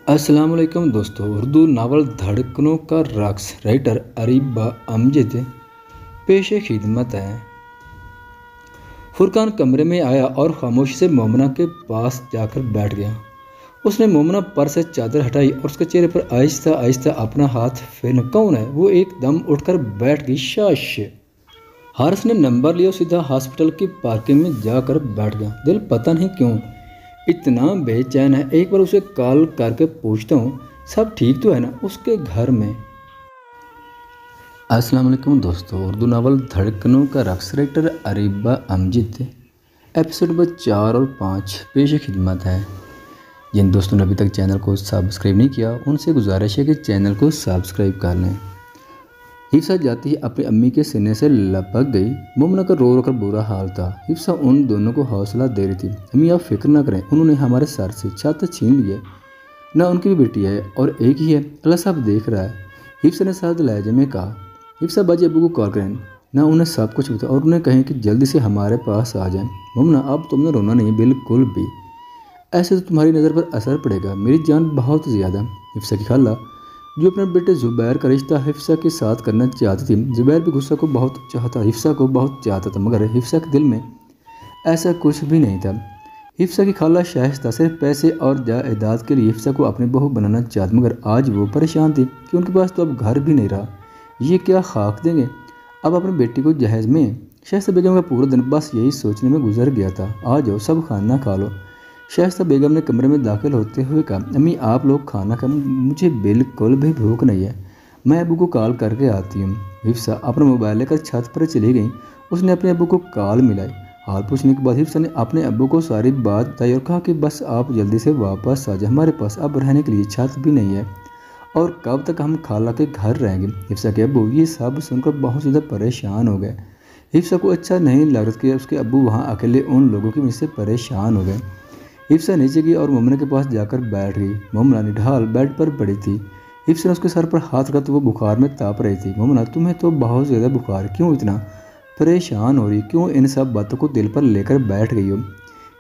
अस्सलाम वालेकुम दोस्तों। उर्दू नावल धड़कनों का रक्स राइटर अरीबा अमजद पेश खिदमत है। फुरकान कमरे में आया और खामोशी से मोमना के पास जाकर बैठ गया। उसने मोमना पर से चादर हटाई और उसके चेहरे पर आहिस्ता आहिस्ता अपना हाथ फेरना। कौन है? वो एकदम उठकर बैठ गई। शाश। हारिस ने नंबर लिया, सीधा हॉस्पिटल की पार्किंग में जाकर बैठ गया। दिल पता नहीं क्यों इतना बेचैन है। एक बार उसे कॉल करके पूछता हूँ सब ठीक तो है ना उसके घर में। अस्सलाम वालेकुम दोस्तों। उर्दू नावल धड़कनों का रक्स writer Areeba Amjad episode number 4 और 5 पेश खिदमत है। जिन दोस्तों ने अभी तक चैनल को सब्सक्राइब नहीं किया उनसे गुजारिश है कि चैनल को सब्सक्राइब कर लें। हिफ्सा जाती ही अपनी अम्मी के सीने से लपक गई। मोमना का रो रो कर बुरा हाल था। हिफ्सा उन दोनों को हौसला दे रही थी। अम्मी आप फिक्र ना करें, उन्होंने हमारे सर से छत छीन ली है ना, उनकी भी बेटी है और एक ही है, अल्लाह सब देख रहा है। हिफ्सा ने साथ लहजे में कहा। हिफ्सा बाजी अबू को कॉल करें ना, उन्हें सब कुछ बता और उन्हें कहें कि जल्दी से हमारे पास आ जाएं। मोमना अब तुमने रोना नहीं बिल्कुल भी, ऐसे तो तुम्हारी नज़र पर असर पड़ेगा। मेरी जान बहुत ज़्यादा। हिफ्सा की खाला जो अपने बेटे ज़ुबैर का रिश्ता हिफ्सा के साथ करना चाहती थी। ज़ुबैर भी हिफ्सा को बहुत चाहता था, मगर हिफ्सा के दिल में ऐसा कुछ भी नहीं था। हिफ्सा की खाला शाइस्ता सिर्फ पैसे और जायदाद के लिए हिफ्सा को अपनी बहू बनाना चाहती, मगर आज वो परेशान थी कि उनके पास तो अब घर भी नहीं रहा। ये क्या खाक देंगे अब अपनी बेटी को जहेज़ में। शाइस्ता बेगम का पूरा दिन बस यही सोचने में गुजर गया था। आ जाओ सब खाना खा लो। शाइस्ता बेगम ने कमरे में दाखिल होते हुए कहा, अम्मी आप लोग खाना खा, मुझे बिल्कुल भी भूख नहीं है, मैं अबू को कॉल करके आती हूँ। हिफ्सा अपना मोबाइल लेकर छत पर चली गई। उसने अपने अबू को कॉल मिलाई। हाल पूछने के बाद हिफ्सा ने अपने अबू को सारी बात बताई और कहा कि बस आप जल्दी से वापस आ जाए, हमारे पास अब रहने के लिए छत भी नहीं है और कब तक हम खाला के घर रहेंगे। हिफ्सा के अबू ये सब सुनकर बहुत ज़्यादा परेशान हो गए। हिफ्सा को अच्छा नहीं लग रहा कि उसके अबू वहाँ अकेले उन लोगों की वजह से परेशान हो गए। हिफ्सा नीचे गई और मोमना के पास जाकर बैठ गई। मोमना निढाल बेड पर पड़ी थी। हिफ्सा ने उसके सर पर हाथ रखा तो वो बुखार में ताप रही थी। मोमना तुम्हें तो बहुत ज़्यादा बुखार, क्यों इतना परेशान हो रही, क्यों इन सब बातों को दिल पर लेकर बैठ गई हो।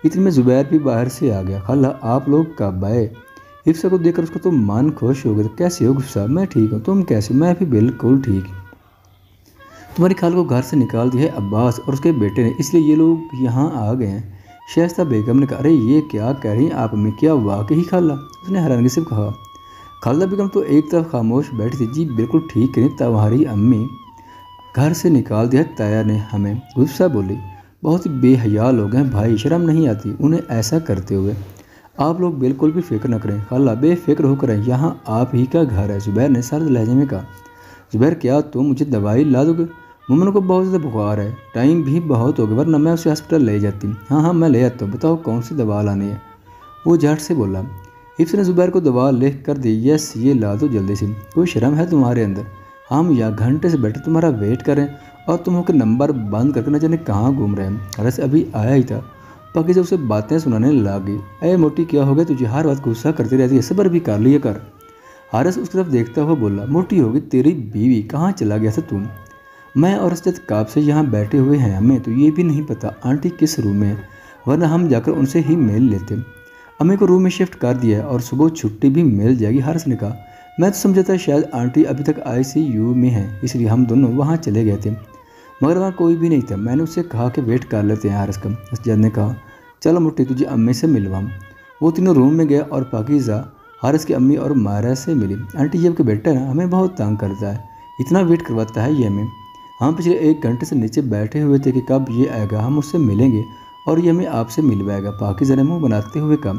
इतने में ज़ुबैर भी बाहर से आ गया। खाला आप लोग कब आए? हिफ्सा को देखकर उसका तो मन खुश हो गया। कैसे हो हिफ्सा? मैं ठीक हूँ, तुम कैसे? मैं भी बिल्कुल ठीक। तुम्हारी खाला को घर से निकाल दिया है अब्बास और उसके बेटे ने, इसलिए ये लोग यहाँ आ गए हैं। शाइस्ता बेगम ने कहा, अरे ये क्या कह रही हैं आप अम्मी, क्या वाकई खाला? उसने हैरानगी से कहा। खाला बेगम तो एक तरफ खामोश बैठी थी। जी बिल्कुल ठीक करें, तुम्हारी अम्मी घर से निकाल दिया ताया ने हमें। हिफ्सा बोली, बहुत ही बेहया लोग हैं भाई, शर्म नहीं आती उन्हें ऐसा करते हुए। आप लोग बिल्कुल भी फिक्र न करें खाला, बेफिक्र होकर यहाँ आप ही का घर है। ज़ुबैर ने सर्द लहजे में कहा। ज़ुबैर क्या तुम मुझे दवाई ला दोगे? मोमन को बहुत ज़्यादा बुखार है, टाइम भी बहुत हो गया, वरना मैं उसे हॉस्पिटल ले जाती। हाँ मैं ले आता हूँ, बताओ कौन सी दवा लानी है? वो झट से बोला। हिफ्सा ने ज़ुबैर को दवा लिख कर दी। यस ये ला दो जल्दी से, कोई शर्म है तुम्हारे अंदर? हम यहाँ घंटे से बैठे तुम्हारा वेट कर रहे हैं और तुम होकर नंबर बंद करके न जाने कहाँ घूम रहे हैं। हरस अभी आया ही था। पाकिज़ा उसे बातें सुनाने लगी। अरे मोटी क्या हो गया तुझे, हर बात गुस्सा करती रहती है, सब्र भी कर लिया कर। हारिस उसकी तरफ देखता हुआ बोला, मोटी होगी तेरी बीवी, कहाँ चला गया था तुम? मैं और असद काब से यहाँ बैठे हुए हैं, हमें तो ये भी नहीं पता आंटी किस रूम में है, वरना हम जाकर उनसे ही मिल लेते। अम्मी को रूम में शिफ्ट कर दिया है और सुबह छुट्टी भी मिल जाएगी। हारिस ने कहा, मैं तो समझा था शायद आंटी अभी तक ICU में है, इसलिए हम दोनों वहाँ चले गए थे, मगर वहाँ कोई भी नहीं था। मैंने उससे कहा कि वेट कर लेते हैं हारिस का। असद ने कहा, चलो मुट्ठी तुझे अम्मी से मिलवाऊँ। वो तीनों रूम में गया और पाकिज़ा हारिस की अम्मी और मायरा से मिली। आंटी ये आपके बेटा है ना, हमें बहुत तंग करता है, इतना वेट करवाता है ये हमें। हम पिछले 1 घंटे से नीचे बैठे हुए थे कि कब ये आएगा, हम उससे मिलेंगे और ये हमें आपसे मिलवाएगा। पाकिज़ा ने मुँह बनाते हुए कहा।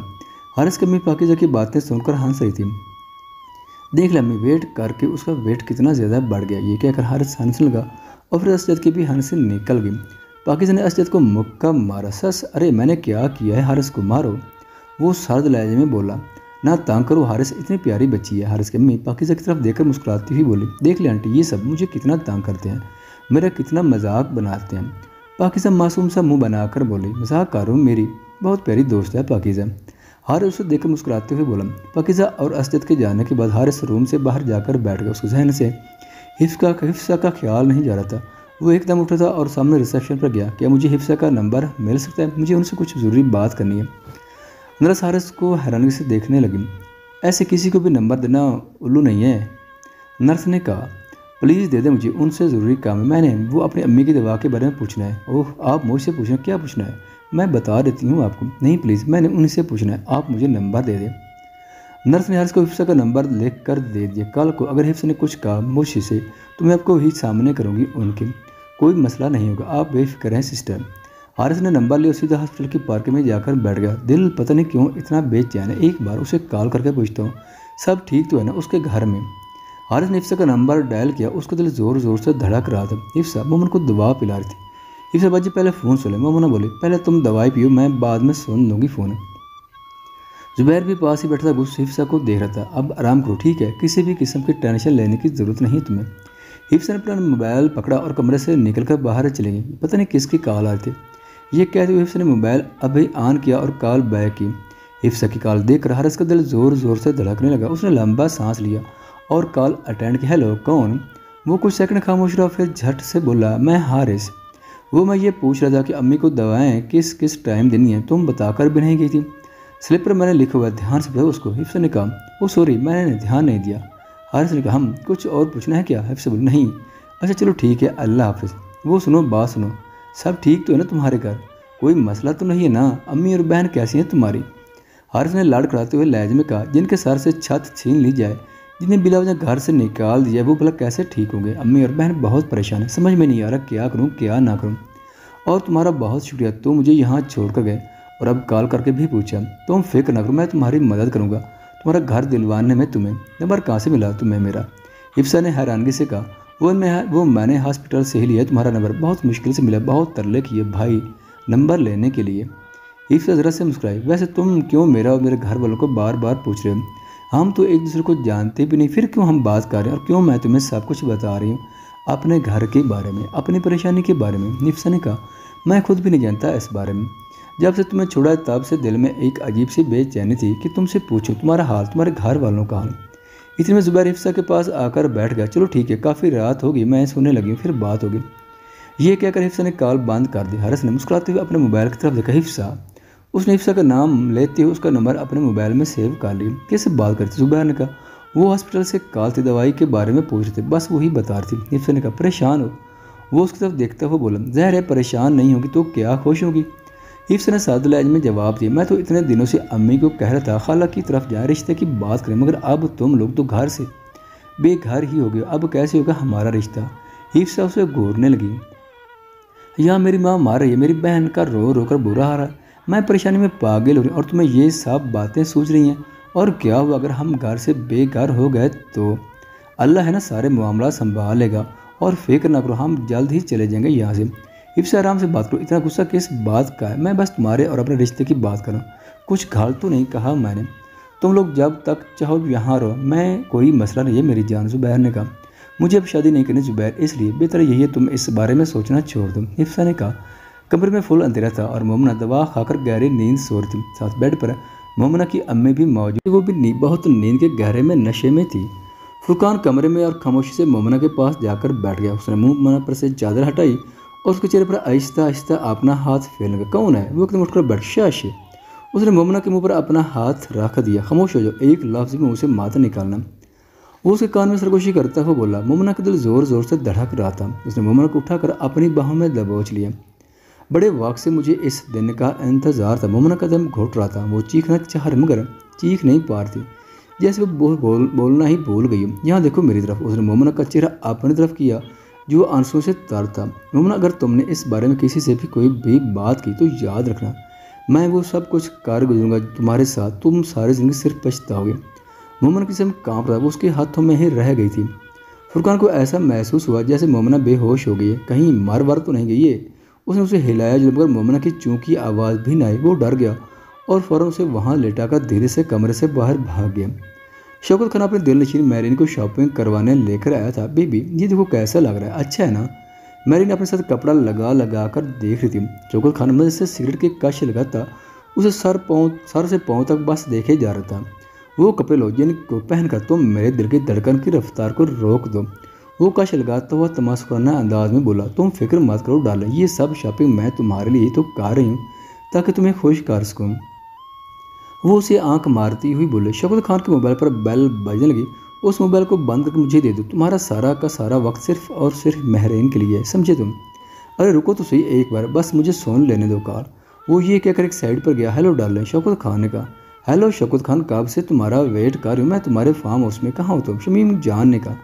हारिस की अम्मी पाकिज़ा की बातें सुनकर हंस रही थी। देख ले अम्मी, वेट करके उसका वेट कितना ज़्यादा बढ़ गया। ये कहकर हारिस हंसने लगा और फिर असद की भी हंसी निकल गई। पाकिज़ा ने असद को मुक्का मारा। सस अरे मैंने क्या किया है, हारिस को मारो। वो सर्द लहजे में बोला, ना तंग करो हारिस, इतनी प्यारी बच्ची है। हारिस की अम्मी पाकिज़ा की तरफ देखकर मुस्कुराती हुई बोली, देख ले आंटी ये सब मुझे कितना तंग करते हैं, मेरा कितना मजाक बनाते हैं। पाकिज़ा मासूम सा मुंह बनाकर बोली, मजाक करो, मेरी बहुत प्यारी दोस्त है पाकिज़ा। हारिस उसे देखकर मुस्कुराते हुए बोला। पाकिज़ा और असद के जाने के बाद हारिस रूम से बाहर जाकर बैठ गया। उसके जहन से हिफ्सा का ख्याल नहीं जा रहा था। वो एकदम उठा था और सामने रिसेप्शन पर गया। क्या मुझे हिफ्सा का नंबर मिल सकता है? मुझे उनसे कुछ ज़रूरी बात करनी है। नर्स हारिस को हैरानी से देखने लगी। ऐसे किसी को भी नंबर देना उल्लू नहीं है। नर्स ने कहा, प्लीज़ दे दे मुझे, उनसे ज़रूरी काम है। मैंने वो अपनी अम्मी की दवा के बारे में पूछना है। ओह, आप मुझसे पूछना, क्या पूछना है? मैं बता देती हूँ आपको। नहीं प्लीज़, मैंने उनसे पूछना है, आप मुझे नंबर दे दें। नर्स ने हारिस को हिफ्सा का नंबर लिख कर दे दिया। कल को अगर हिफ्सा ने कुछ कहा मुझसे तो मैं आपको ही सामने करूँगी उनके, कोई मसला नहीं होगा, आप बेफिक्र हैं सिस्टर। हारिस ने नंबर लिया और सीधा हॉस्पिटल की पार्किंग में जाकर बैठ गया। दिल पता नहीं क्यों इतना बेचैन है। एक बार उसे कॉल करके पूछता हूँ सब ठीक तो है ना उसके घर में। हारिस ने हिफ्सा का नंबर डायल किया। उसका दिल ज़ोर ज़ोर से धड़क रहा था। हिफ्सा मोमन को दवा पिला रही थी। हिफ्सा बाजी पहले फ़ोन सुन ले। मोमना बोले, पहले तुम दवाई पियो, मैं बाद में सुन लूँगी फ़ोन। जुबैर भी पास ही बैठा था, गुस्से हिफ्सा को देख रहा था। अब आराम करो, ठीक है, किसी भी किस्म की टेंशन लेने की ज़रूरत नहीं तुम्हें। हिफ्सा ने अपना मोबाइल पकड़ा और कमरे से निकलकर बाहर चले गई। पता नहीं किसकी कॉल आ रही थी। ये कहते हुए हिफ्सा ने मोबाइल अभी ऑन किया और कॉल बैक की। हिफ्सा की कॉल देखकर हारिस का दिल ज़ोर ज़ोर से धड़कने लगा। उसने लंबा सांस लिया और कॉल अटेंड किया। हेलो, कौन? वो कुछ सेकंड खामोश रहा, फिर झट से बोला, मैं हारिस। वो मैं ये पूछ रहा था कि अम्मी को दवाएं किस किस टाइम देनी है, तुम बताकर भी नहीं गई थी। स्लिप पर मैंने लिखा हुआ, ध्यान से पढ़ो उसको। हिफ्सा ने कहा, ओ सॉरी, मैंने ध्यान नहीं दिया। हारिस ने कहा, हम कुछ और पूछना है क्या? हिफ्सा बोली, नहीं। अच्छा चलो ठीक है, अल्लाह हाफिज़। वो सुनो, बात सुनो, सब ठीक तो है ना तुम्हारे घर? कोई मसला तो नहीं है ना? अम्मी और बहन कैसी हैं तुम्हारी? हारिस ने लाड़ खड़ाते हुए लहजे में कहा, जिनके सर से छत छीन ली जाए, जिन्हें बिला वजह घर से निकाल दिया, वो भला कैसे ठीक होंगे? अम्मी और बहन बहुत परेशान है, समझ में नहीं आ रहा क्या करूँ क्या ना करूँ। और तुम्हारा बहुत शुक्रिया, तुम मुझे यहाँ छोड़ कर गए और अब कॉल करके भी पूछा। तुम फिक्र न करो, मैं तुम्हारी मदद करूँगा, तुम्हारा घर दिलवाने में। तुम्हें नंबर कहाँ से मिला तुम्हें मेरा? हिफ्सा ने हैरानगी से कहा, वो मैंने हॉस्पिटल से ही लिया तुम्हारा नंबर, बहुत मुश्किल से मिला, बहुत तरले किए भाई नंबर लेने के लिए। हिफ्सा ज़रा से मुस्कुराई, वैसे तुम क्यों मेरा और मेरे घर वालों को बार बार पूछ रहे हो? हम तो एक दूसरे को जानते भी नहीं, फिर क्यों हम बात कर रहे हैं और क्यों मैं तुम्हें सब कुछ बता रही हूँ अपने घर के बारे में, अपनी परेशानी के बारे में। हिफ्सा ने कहा, मैं खुद भी नहीं जानता इस बारे में। जब से तुम्हें छोड़ा तब से दिल में एक अजीब सी बेचैनी थी कि तुमसे पूछूं तुम्हारा हाल, तुम्हारे घर वालों का हाल। इतने में जुबैर हिफ्सा के पास आकर बैठ गया। चलो ठीक है, काफ़ी रात होगी, मैं सोने लगी हूँ, फिर बात होगी। ये कहकर हिफ्सा ने कॉल बंद कर दी। हारिस ने मुस्कुराते हुए अपने मोबाइल की तरफ देखा। हिफ्सा। उसने हिफ्सा का नाम लेते हुए उसका नंबर अपने मोबाइल में सेव कर लिया। कैसे बात करती? जुबैर ने कहा, वो हॉस्पिटल से कॉल थी, दवाई के बारे में पूछ रहे थे, बस वही बता रही थी। हिफ्सा ने कहा, परेशान हो? वो उसकी तरफ देखता हुआ बोला, ज़ाहिर है परेशान नहीं होगी तो क्या खुश होगी? हिफ्सा ने सादे लहजे में जवाब दिया, मैं तो इतने दिनों से अम्मी को कह रहा था खाला की तरफ जाए, रिश्ते की बात करें, मगर अब तुम लोग तो घर से बेघर ही हो गए, अब कैसे होगा हमारा रिश्ता? हिफ्सा उसे घूरने लगी। यहाँ मेरी माँ मार रही है, मेरी बहन का रो रो कर बुरा हाल है, मैं परेशानी में पागल हो रही हूँ और तुम्हें ये सब बातें सूझ रही हैं। और क्या हुआ अगर हम घर से बेघर हो गए तो? अल्लाह है ना, सारे मामला संभाल लेगा और फिक्र ना करो, हम जल्द ही चले जाएंगे यहाँ से। हिफ्सा आराम से बात करो, इतना गुस्सा किस बात का है? मैं बस तुम्हारे और अपने रिश्ते की बात करूँ, कुछ घाल तो नहीं कहा मैंने। तुम लोग जब तक चाहो यहाँ रहो, मैं कोई मसला नहीं है मेरी जान। जुबैर ने कहा, मुझे अब शादी नहीं करनी जुबैर, इसलिए बेहतर यही है तुम इस बारे में सोचना छोड़ दो। हिफ्सा ने कहा। कमरे में फुल अंधेरा था और मोमना दवा खाकर गहरी नींद सो रही थी। साथ बेड पर मोमना की अम्मी भी मौजूद, वो भी बहुत नींद के गहरे में नशे में थी। फुरकान कमरे में और खामोशी से मोमना के पास जाकर बैठ गया। उसने मुंह पर से चादर हटाई और उसके चेहरे पर आहिस्ता आहिस्ता अपना हाथ फेरने लगा। कौन है? वो एकदम उठकर बैठ। शाश। उसने मोमना के मुंह पर अपना हाथ रख दिया। खामोश हो जाओ, एक लफ्ज़ भी मुँह से मत निकालना। वो उसके कान में सरगोशी करता हुआ बोला। मोमना का दिल ज़ोर ज़ोर से धड़क रहा था। उसने मोमना को उठाकर अपनी बाहों में दबोच लिया। बड़े वक्त से मुझे इस दिन का इंतज़ार था। मोमना का दम घुट रहा था। वो चीखना चाह रही मगर चीख नहीं पा रही थी, जैसे वो बोलना ही भूल गई। यहाँ देखो मेरी तरफ। उसने मोमना का चेहरा अपनी तरफ किया जो आंसुओं से तर था। मोमना, अगर तुमने इस बारे में किसी से भी कोई भी बात की तो याद रखना, मैं वो सब कुछ कर गुजरूंगा तुम्हारे साथ, तुम सारी ज़िंदगी सिर्फ पछताओगे। मोमना की जिस्म काँप रहा, वो उसके हाथों में ही रह गई थी। फुरकान को ऐसा महसूस हुआ जैसे मोमना बेहोश हो गई है, कहीं मर वर तो नहीं गई है। उसने उसे हिलाया मगर मोमना की चूंकि आवाज़ भी न आई। वो डर गया और फ़ौरन उसे वहाँ लेटाकर धीरे से कमरे से बाहर भाग गया। शौकत खान अपने दिलनशीन मैरिन को शॉपिंग करवाने लेकर आया था। बीबी, ये देखो कैसा लग रहा है, अच्छा है ना? मैरिन अपने साथ कपड़ा लगा कर देख रही थी। शौकत खान मजे से सिगरेट के कश लगाता उसे सर से पाँव तक बस देखे जा रहा था। वो कपड़े लो जिनको पहनकर तुम मेरे दिल की धड़कन की रफ्तार को रोक दो। वो कश लगाता हुआ तमाशखाना अंदाज में बोला। तुम फिक्र मत करो डाला, ये सब शॉपिंग मैं तुम्हारे लिए तो कर रही हूँ ताकि तुम्हें खुश कर सकूँ। वो उसे आंख मारती हुई बोले, शौकत खान के मोबाइल पर बेल बजने लगी। उस मोबाइल को बंद करके मुझे दे दो, तुम्हारा सारा का सारा वक्त सिर्फ और सिर्फ महरीन के लिए है, समझे तुम? अरे रुको तो सही एक बार, बस मुझे सुन लेने दो कॉल। वो ये कहकर एक साइड पर गया। हेलो डार्लिंग, शौकत खान ने कहा। हेलो शौकत खान, कब से तुम्हारा वेट कर रही हूँ मैं तुम्हारे फार्म हाउस में, कहाँ हो तुम? शमीम जान ने कहा,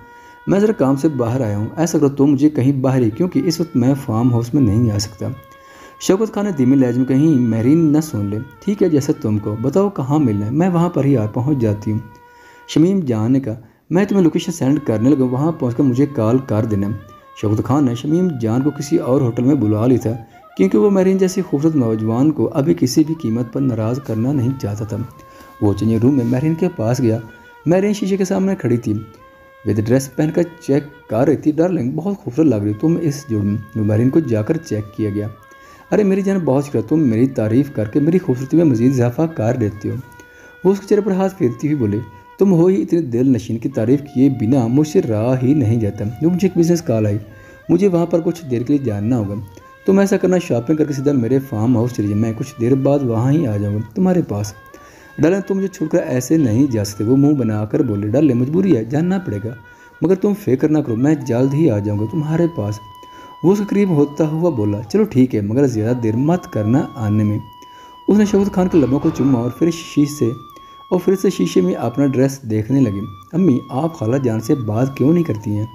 मैं ज़रा काम से बाहर आया हूँ, ऐसा करो तो मुझे कहीं बाहर ही, क्योंकि इस वक्त मैं फार्म हाउस में नहीं आ सकता। शौकत खान ने धीमे लहजे में, कहीं महरीन न सुन ले। ठीक है, जैसे तुमको बताओ कहाँ मिलना है, मैं वहाँ पर ही पहुँच जाती हूँ। शमीम जान ने कहा, मैं तुम्हें लोकेशन सेंड करने लगा, वहाँ पहुँच मुझे कॉल कर देना। शौकत खान ने शमीम जान को किसी और होटल में बुला लिया था, क्योंकि वो महरीन जैसी खूबसूरत नौजवान को अभी किसी भी कीमत पर नाराज़ करना नहीं चाहता था। वो चेंजिंग रूम में महरीन के पास गया। महरीन शीशे के सामने खड़ी थी, विद ड्रेस पहनकर चेक कर रही थी। डार्लिंग, बहुत खूबसूरत लग रही तुम इस जोड़ में। महरीन को जाकर चेक किया गया। अरे मेरी जान, बहुत शुक्रिया, तुम मेरी तारीफ़ करके मेरी खूबसूरती में मज़ीद इजाफा कर देती हो। वो उसके चेहरे पर हाथ फेरती हुई बोले, तुम हो ही इतने दिल नशीन की तारीफ़ किए बिना मुझसे रहा ही नहीं जाता। जो मुझे एक बिज़नेस कॉल आई, मुझे वहाँ पर कुछ देर के लिए जानना होगा। तुम ऐसा करना, शॉपिंग करके सीधा मेरे फार्म हाउस चलिए, मैं कुछ देर बाद वहाँ ही आ जाऊँगा तुम्हारे पास। डार्लिंग, तुम मुझे छोड़कर ऐसे नहीं जा सकते। वो मुंह बनाकर बोले, डार्लिंग मजबूरी है, जानना पड़ेगा, मगर तुम फिक्र ना करो, मैं जल्द ही आ जाऊँगा तुम्हारे पास। वो उसके करीब होता हुआ बोला, चलो ठीक है, मगर ज़्यादा देर मत करना आने में। उसने शौकत खान के लबों को चूमा और फिर से शीशे में अपना ड्रेस देखने लगी। अम्मी, आप खाला जान से बात क्यों नहीं करती हैं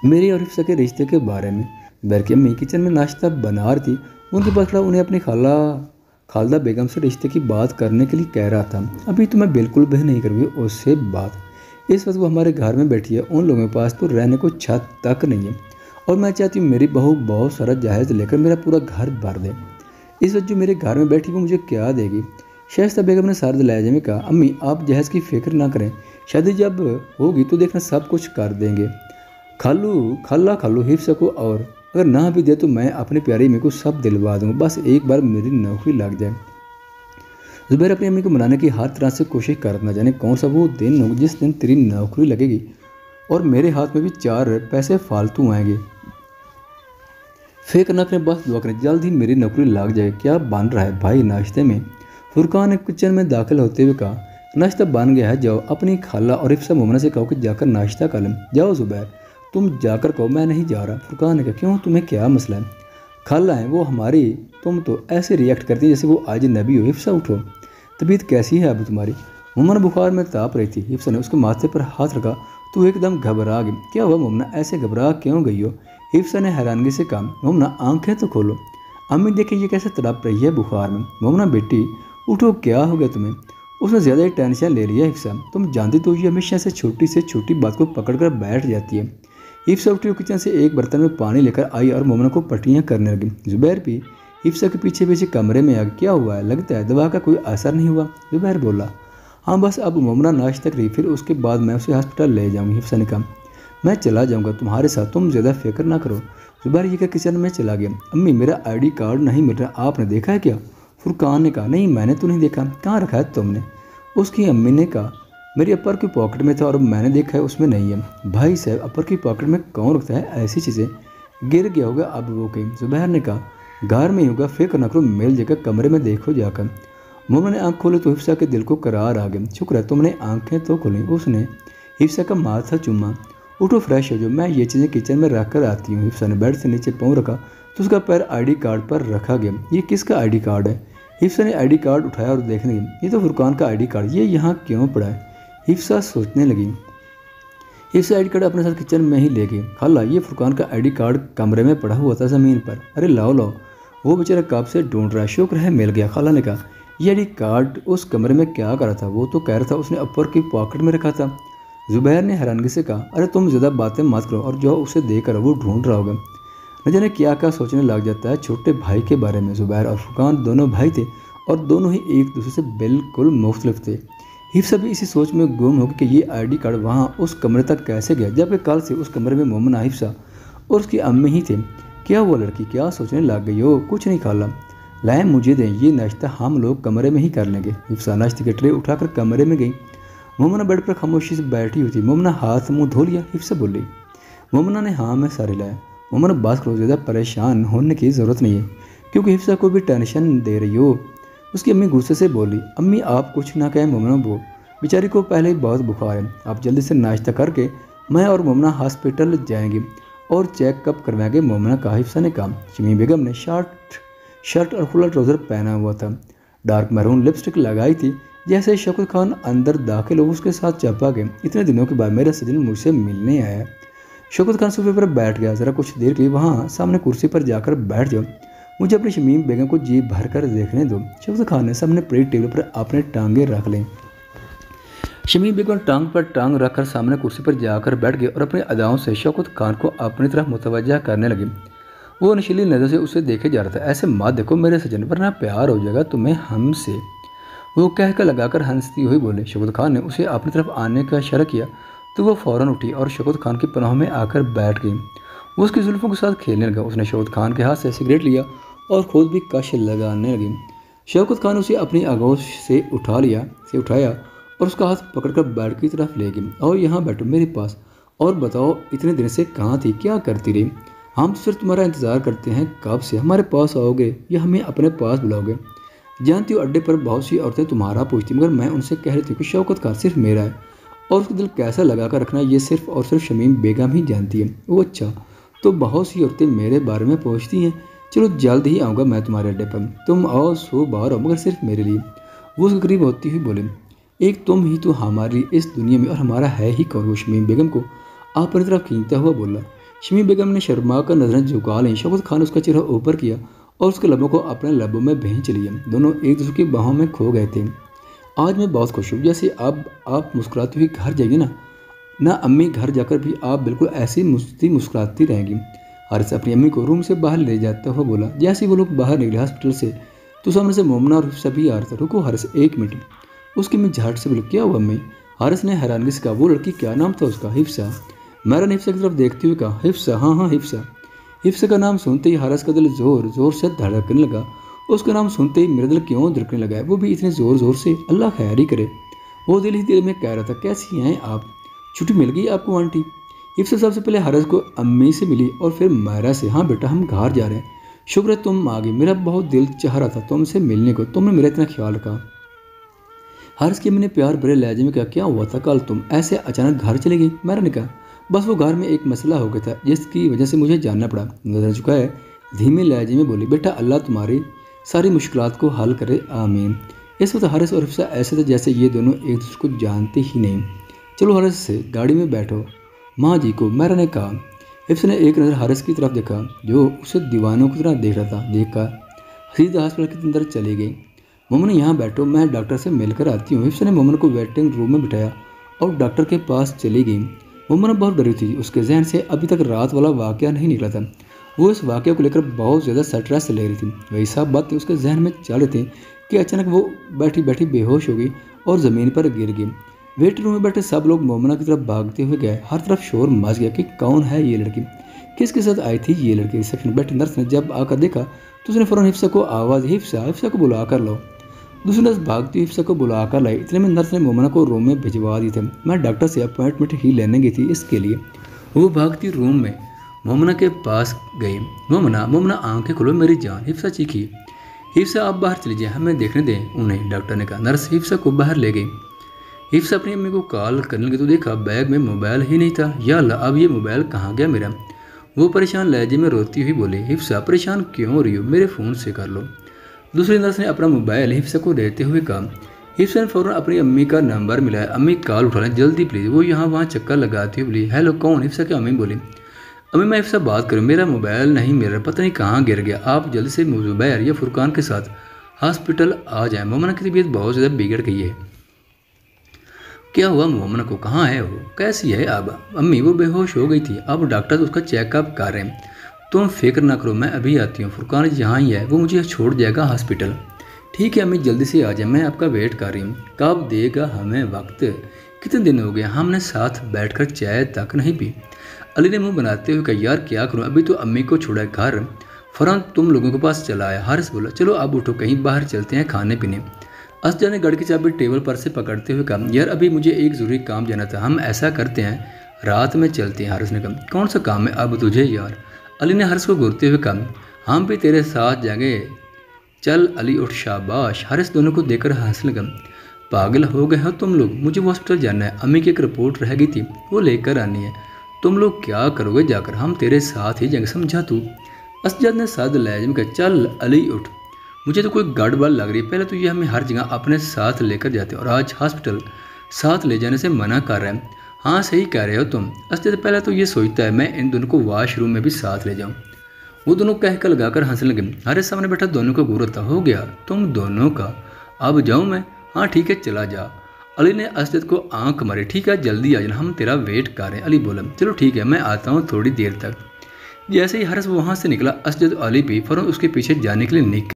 मेरी और हिफ्सा के रिश्ते के बारे में? बल्कि अम्मी किचन में नाश्ता बना रही थी, उनके पास खड़ा उन्हें अपनी खालदा बेगम से रिश्ते की बात करने के लिए कह रहा था। अभी तो मैं बिल्कुल भी नहीं करूँगी उससे बात। इस वक्त वो हमारे घर में बैठी है, उन लोगों के पास तो रहने को छत तक नहीं है, और मैं चाहती हूँ मेरी बहू बहुत सारा जहेज लेकर मेरा पूरा घर भर दे। इस वक्त जो मेरे घर में बैठी वो मुझे क्या देगी? शाइस्ता बेगम ने सार्द लहजे में कहा, अम्मी आप जहेज की फिक्र ना करें, शादी जब होगी तो देखना सब कुछ कर देंगे। खालू हिफ्सा को, और अगर ना भी दे तो मैं अपनी प्यारी अम्मी को सब दिलवा दूँगा, बस एक बार मेरी नौकरी लग जाए। ज़ुबैर अपनी अम्मी को मनाने की हर तरह से कोशिश कर, न जाने कौन सा वो दिन हो जिस दिन तेरी नौकरी लगेगी और मेरे हाथ में भी 4 पैसे फालतू आएंगे। फिक्र न करें, बस दुआ करें, जल्द ही मेरी नौकरी लग जाए। क्या बन रहा है भाई नाश्ते में? फुरकान ने किचन में दाखिल होते हुए कहा, नाश्ता बन गया है, जाओ अपनी खाला और हिफ्सा मोमना से कहो कि जाकर नाश्ता कर लें। जाओ ज़ुबैर, तुम जाकर कहो मैं नहीं जा रहा। फुरकान ने कहा, क्यों, तुम्हें क्या मसला है? खाला है वो हमारी, तुम तो ऐसे रिएक्ट करती है जैसे वो आज नबी हो। हिफ्सा उठो, तबीयत कैसी है अब तुम्हारी? मोमना बुखार में ताप रही थी। हिफ्सा ने उसके माथे पर हाथ रखा, तू एकदम घबरा गई। क्या हुआ मोमना, ऐसे घबरा क्यों गई हो? हिफ्सा ने हैरानगी से कहा, मोमना आंखें तो खोलो, अम्मी देखिए ये कैसे तड़प रही है बुखार में। मोमना बेटी उठो, क्या हो गया तुम्हें? उसने ज़्यादा ही टेंशन ले लिया। हिफ्सा, तुम जानती तो ये हमेशा से छोटी बात को पकड़ कर बैठ जाती है। हिफ्सा उठी और किचन से एक बर्तन में पानी लेकर आई और मोमना को पट्टियाँ करने लगी। ज़ुबैर भी हिफ्सा के पीछे पीछे कमरे में आ गया। क्या हुआ है, लगता है दवा का कोई असर नहीं हुआ। ज़ुबैर बोला, हाँ बस अब मोमना नाश्ता करी, फिर उसके बाद मैं उसे हॉस्पिटल ले जाऊँगी। हिफ्सा ने कहा, मैं चला जाऊँगा तुम्हारे साथ, तुम ज़्यादा फिक्र ना करो। ज़ुबैर ये किचन में चला गया। अम्मी मेरा ID कार्ड नहीं मिल रहा, आपने देखा है क्या? फुरकान ने कहा, नहीं मैंने तो नहीं देखा, कहाँ रखा है तुमने? उसकी अम्मी ने कहा, मेरी अपर की पॉकेट में था और मैंने देखा है उसमें नहीं है। भाई साहब, अपर की पॉकेट में कौन रखता है ऐसी चीज़ें? गिर गया होगा अब वो कहीं। ज़ुबैर ने कहा, घर में ही होगा, फिक्र न करो, मिल जाकर, कमरे में देखो जाकर। मोमना ने आँख खोली तो हिफ्सा के दिल को करार आ गया। शुक्र है तुमने आंखें तो खोली। उसने हिफ्सा का माथा चूमा। उठो फ्रेश हो जाओ, मैं ये चीज़ें किचन में रख कर आती हूँ। हिफ्सा ने बेड से नीचे पाँव रखा तो उसका पैर ID कार्ड पर रखा गया। ये किसका ID कार्ड है? हिफ्सा ने ID कार्ड उठाया और देखने लगी, ये तो फुरकान का ID कार्ड, ये यहाँ क्यों पड़ा है? हिफ्सा सोचने लगी। हिफ्सा ID कार्ड अपने साथ किचन में ही ले गई। खाला, ये फुरकान का ID कार्ड कमरे में पड़ा हुआ था ज़मीन पर। अरे लाओ, वो बेचारा कब से ढूंढ रहा है, शुक्र है मिल गया। खाला ने कहा, ये ID कार्ड उस कमरे में क्या कर रहा था? वो तो कह रहा था उसने अपर की पॉकेट में रखा था। ज़ुबैर ने हैरानगी से कहा, अरे तुम ज़्यादा बातें मत करो, और जो उसे देकर वो ढूंढ रहा होगा। न जाने क्या क्या सोचने लग जाता है छोटे भाई के बारे में। ज़ुबैर और फुरकान दोनों भाई थे और दोनों ही एक दूसरे से बिल्कुल मुख्तलिफ थे। हिफ्सा भी इसी सोच में गुम हो गई कि ये ID कार्ड वहाँ उस कमरे तक कैसे गया, जबकि कल से उस कमरे में मोमना, हिफ्सा और उसकी अम्मी ही थे। क्या वो लड़की क्या सोचने लग गई हो? कुछ नहीं खाला, लाए मुझे दें, ये नाश्ता हम लोग कमरे में ही कर लेंगे। हिफ्सा नाश्ते के ट्रे उठाकर कमरे में गई। मोमना बेड पर खामोशी से बैठी हुई थी। मोमना हाथ मुंह धो लिया? हिफ्सा बोली। मोमना ने हाँ में सारे लाया। मोमना बात करो, ज़्यादा परेशान होने की ज़रूरत नहीं है, क्योंकि हिफ्सा को भी टेंशन दे रही हो। उसकी अम्मी गुस्से से बोली, अम्मी आप कुछ ना कहें, मोमना वो बेचारी को पहले ही बहुत बुखार है, आप जल्दी से नाश्ता करके मैं और मोमना हॉस्पिटल जाएंगे और चेकअप करवाएंगे, मोमना का। हिफ्सा ने कहा। शमीम बेगम ने शर्ट और खुला ट्राउज़र पहना हुआ था, डार्क मैरून लिपस्टिक लगाई थी। जैसे शौकत खान अंदर दाखिल हो उसके साथ चपा गए, इतने दिनों के बाद मेरा सजन मुझसे मिलने आया। शौकत खान सोफे पर बैठ गया, ज़रा कुछ देर के लिए वहाँ सामने कुर्सी पर जाकर बैठ जाओ, मुझे अपनी शमीम बेगम को जी भर कर देखने दो। शौकत खान ने सामने पड़ी टेबल पर अपने टांगे रख लें। शमीम बेगम टांग पर टांग रखकर सामने कुर्सी पर जाकर बैठ गए और अपनी अदाओं से शौकत खान को अपनी तरफ मुतवज्जा करने लगे। वो नशीली नज़र से उसे देखे जा रहा था। ऐसे मत देखो मेरे सजन, वरना प्यार हो जाएगा तुम्हें हमसे, वो कहकर लगाकर हंसती हुई बोले। शौकत खान ने उसे अपनी तरफ आने का इशारा किया तो वो फ़ौरन उठी और शौकत खान की पनाह में आकर बैठ गई। वो उसकी जुल्फ़ों के साथ खेलने लगा। उसने शौकत खान के हाथ से सिगरेट लिया और खुद भी कश लगाने लगी। शौकत खान उसे अपनी आगोश से उठाया और उसका हाथ पकड़कर बेड की तरफ ले गई। और यहाँ बैठो मेरे पास और बताओ इतने दिन से कहाँ थी, क्या करती रही? हम तो सिर्फ तुम्हारा इंतज़ार करते हैं, कब से हमारे पास आओगे या हमें अपने पास बुलाओगे? जानती हो अड्डे पर बहुत सी औरतें तुम्हारा पूछती, मगर मैं उनसे कह रही थी कि शौकत खान सिर्फ मेरा है और उसका दिल कैसा लगा कर रखना ये सिर्फ और सिर्फ शमीम बेगम ही जानती है। वो अच्छा, तो बहुत सी औरतें मेरे बारे में पूछती हैं। चलो जल्द ही आऊँगा मैं तुम्हारे अड्डे पर, तुम आओ सो बाहर आओ, मगर सिर्फ मेरे लिए। वो उसके करीब होती हुई बोले, एक तुम ही तो हमारी इस दुनिया में और हमारा है ही कौन? वो शमीम बेगम को अपनी तरफ खींचता हुआ बोला। शमीम बेगम ने शर्मा कर नजरें झुका लीं। शौकत खान उसका चेहरा ऊपर किया और उसके लबों को अपने लबों में भींच लिया। दोनों एक दूसरे की बाहों में खो गए थे। आज मैं बहुत खुश हूँ, जैसे अब आप मुस्कुराती हुई घर जाएगी ना अम्मी, घर जाकर भी आप बिल्कुल ऐसी मुस्कुराती रहेंगी। हारिस अपनी अम्मी को रूम से बाहर ले जाता हुआ बोला। जैसे वो लोग बाहर निकले हॉस्पिटल से तो सामने से मोमना और हिफ्सा भी आ रहा था। रुको हारिस, एक मिनट। उसकी अम्मी झाट से बोली, क्या हुआ अम्मी? हारिस ने हैरानगी से कहा, वो लड़की क्या नाम था उसका? हिफ्सा। मैरा ने हिफ्सा की तरफ देखते हुए कहा, हिफ्सा? हाँ हिफ्सा। हिफ्सा का नाम सुनते ही हारिस का दिल जोर जोर से धड़कने लगा। उसका नाम सुनते ही मेरा दिल क्यों धड़कने लगा है, वो भी इतने ज़ोर ज़ोर से? अल्लाह खैर ही करे। वो दिल ही दिल में कह रहा था, कैसी हैं आप? छुट्टी मिल गई आपको आंटी? हिफ्सा सबसे पहले हारिस को अम्मी से मिली और फिर मैरा से। हाँ बेटा, हम घर जा रहे हैं, शुक्र है तुम आ गई, मेरा बहुत दिल चाह रहा था तुमसे मिलने को, तुमने मेरा इतना ख्याल रखा। हारिस की अम्मी ने प्यार भरे लहजे में कहा, क्या हुआ था कल तुम ऐसे अचानक घर चले गई? मैरा ने कहा, बस वो घर में एक मसला हो गया था जिसकी वजह से मुझे जानना पड़ा। नजर झुकाए धीमे लहजे में बोली, बेटा अल्लाह तुम्हारी सारी मुश्किलात को हल करे, आमीन। इस वक्त हारिस और हिफ्सा ऐसे थे जैसे ये दोनों एक दूसरे को जानते ही नहीं। चलो हारिस से गाड़ी में बैठो माँ जी को, मैरा ने कहा। हिफ्सा ने एक नज़र हारिस की तरफ देखा जो उसे दीवानों की तरह देख रहा था। देखकर सीधा हॉस्पिटल के अंदर चली गई। मोमन यहाँ बैठो, मैं डॉक्टर से मिलकर आती हूँ। हिफ्सा ने मोमन को वेटिंग रूम में बिठाया और डॉक्टर के पास चली गई। मोमन बहुत डरी थी, उसके जहन से अभी तक रात वाला वाक़या नहीं निकला था। वो इस वाक़े को लेकर बहुत ज़्यादा स्ट्रेस ले रही थी। वही सब बातें उसके जहन में चल रही थी कि अचानक वो बैठी बैठी बेहोश हो गई और ज़मीन पर गिर गई। वेटिंग रूम में बैठे सब लोग मोमना की तरफ भागते हुए गए। हर तरफ शोर मच गया कि कौन है ये लड़की, किसके साथ आई थी ये लड़की। रिसेप्शन में बैठे नर्स ने जब आकर देखा तो उसने फ़ौरन हिफ्सा को आवाज़, हिफ्सा को बुला कर लो। दूसरी नर्स भागती हुई हिफ्सा को बुला कर लाई। इतने में नर्स ने मोमना को रूम में भिजवा दी थे। मैं डॉक्टर से अपॉइंटमेंट ही लेने गई थी इसके लिए। वो भागती रूम में मोमना के पास गई। मोमना आंखें खोलो मेरी जान, हिफ्सा चीखी। हिफ्सा आप बाहर चली जाए, हमें देखने दें उन्हें, डॉक्टर ने कहा। नर्स हिफ्सा को बाहर ले गई। हिफ्सा अपनी अम्मी को कॉल करने लगी तो देखा बैग में मोबाइल ही नहीं था। या अल्लाह, अब ये मोबाइल कहाँ गया मेरा? वो परेशान लहजे में रोती हुई बोली, हिफ्सा परेशान क्यों हो रही हो, मेरे फ़ोन से कर लो। दूसरी नर्स ने अपना मोबाइल हिफ्सा को देते हुए कहा। हिफ्सा ने फ़ौरन अपनी अम्मी का नंबर मिलाया। अम्मी कॉल उठा लें जल्दी प्लीज़। वो यहाँ वहाँ चक्कर लगाती हुई बोली, हेलो कौन? हिफ्सा की अम्मी बोली, अम्मी मैं हिफ्सा बात करूँ, मेरा मोबाइल नहीं मिल रहा, पता नहीं कहाँ गिर गया, आप जल्दी से ज़ुबैर या फुरकान के साथ हॉस्पिटल आ जाएं, मोमना की तबीयत बहुत ज़्यादा बिगड़ गई है। क्या हुआ मोमना को, कहाँ है वो, कैसी है अब? अम्मी वो बेहोश हो गई थी, अब डॉक्टर उसका चेकअप कर रहे हैं, तुम फिक्र ना करो, मैं अभी आती हूँ, फुरकान यहाँ ही है, वो मुझे छोड़ जाएगा हॉस्पिटल। ठीक है अम्मी जल्दी से आ जाए, मैं आपका वेट कर रही हूँ। कब देगा हमें वक्त, कितने दिन हो गए हमने साथ बैठकर चाय तक नहीं पी। अली ने मुंह बनाते हुए कहा, यार क्या करूँ, अभी तो अम्मी को छोड़ा घर, फ़ौरन तुम लोगों के पास चला आया। हारिस बोला, चलो अब उठो कहीं बाहर चलते हैं खाने पीने। असजा ने गाड़ी की चाबी टेबल पर से पकड़ते हुए कहा, यार अभी मुझे एक ज़रूरी काम जाना था, हम ऐसा करते हैं रात में चलते हैं। हारिस ने कहा, कौन सा काम है अब तुझे यार? अली ने हारिस को घूरते हुए कहा, हम भी तेरे साथ जाएंगे, चल अली उठ शाबाश। हारिस दोनों को देखकर हंसने लगा। पागल हो गए हो तुम लोग, मुझे वो हॉस्पिटल जाना है, अम्मी की एक रिपोर्ट रह गई थी वो लेकर आनी है। तुम लोग क्या करोगे जाकर, हम तेरे साथ ही जाएंगे, समझा तू। असजद ने साद लहजे में कहा, चल अली उठ, मुझे तो कोई गड़बड़ लग रही है। पहले तो ये हमें हर जगह अपने साथ लेकर जाते और आज हॉस्पिटल साथ ले जाने से मना कर रहे हैं। हाँ सही कह रहे हो तुम। असजद पहले तो ये सोचता है मैं इन दोनों को वॉशरूम में भी साथ ले जाऊँ। वो दोनों कह कर लगाकर हंसने लगे। हमारे सामने बैठा दोनों का गुरु हो गया तुम दोनों का, अब जाऊँ मैं? हाँ ठीक है चला जा। अली ने असजद को आंख मारी। ठीक है जल्दी आ जाना, हम तेरा वेट कर रहे हैं। अली बोला चलो ठीक है मैं आता हूँ थोड़ी देर तक। जैसे ही हरस वहाँ से निकला, असजद अली भी फौरन उसके पीछे जाने के लिए निकले।